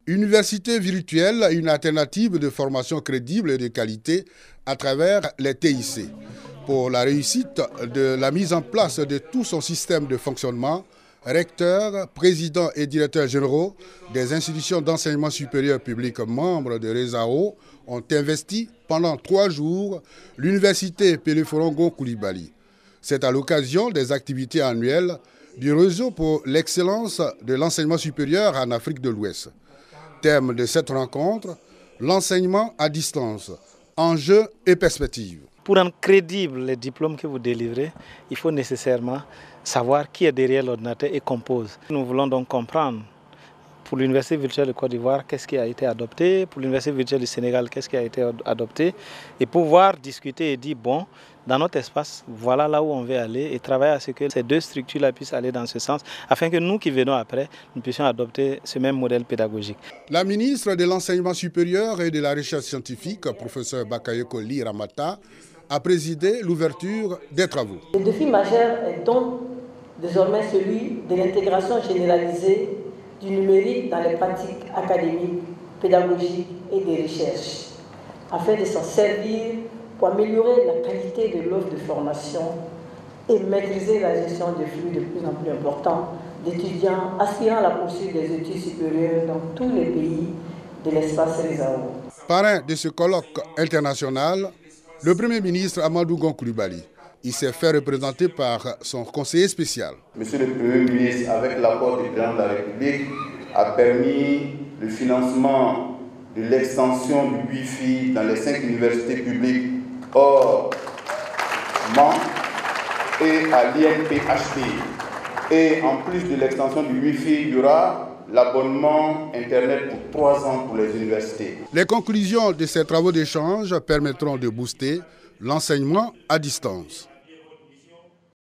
Université virtuelle, une alternative de formation crédible et de qualité à travers les TIC. Pour la réussite de la mise en place de tout son système de fonctionnement, recteurs, présidents et directeurs généraux des institutions d'enseignement supérieur public membres de RESAO ont investi pendant 3 jours l'université Péléforongon Coulibaly. C'est à l'occasion des activités annuelles du réseau pour l'excellence de l'enseignement supérieur en Afrique de l'Ouest. Thème de cette rencontre, l'enseignement à distance, enjeux et perspectives. Pour rendre crédible les diplômes que vous délivrez, il faut nécessairement savoir qui est derrière l'ordinateur et compose. Nous voulons donc comprendre pour l'Université virtuelle de Côte d'Ivoire, qu'est-ce qui a été adopté, pour l'Université virtuelle du Sénégal, qu'est-ce qui a été adopté, et pouvoir discuter et dire, bon, dans notre espace, voilà là où on veut aller, et travailler à ce que ces deux structures-là puissent aller dans ce sens, afin que nous qui venons après, nous puissions adopter ce même modèle pédagogique. La ministre de l'Enseignement supérieur et de la Recherche scientifique, professeur Bakayoko Ly Ramata, a présidé l'ouverture des travaux. Le défi majeur est donc désormais celui de l'intégration généralisée du numérique dans les pratiques académiques, pédagogiques et de recherche, afin de s'en servir pour améliorer la qualité de l'offre de formation et maîtriser la gestion des flux de plus en plus importants d'étudiants aspirant à la poursuite des études supérieures dans tous les pays de l'espace RESAO. Parrain de ce colloque international, le Premier ministre Amadou Gon Coulibaly. Il s'est fait représenter par son conseiller spécial. Monsieur le Premier ministre, avec l'accord du président de la République, a permis le financement de l'extension du Wi-Fi dans les 5 universités publiques hors MAN et à l'INPHP. Et en plus de l'extension du Wi-Fi, il y aura l'abonnement Internet pour 3 ans pour les universités. Les conclusions de ces travaux d'échange permettront de booster l'enseignement à distance.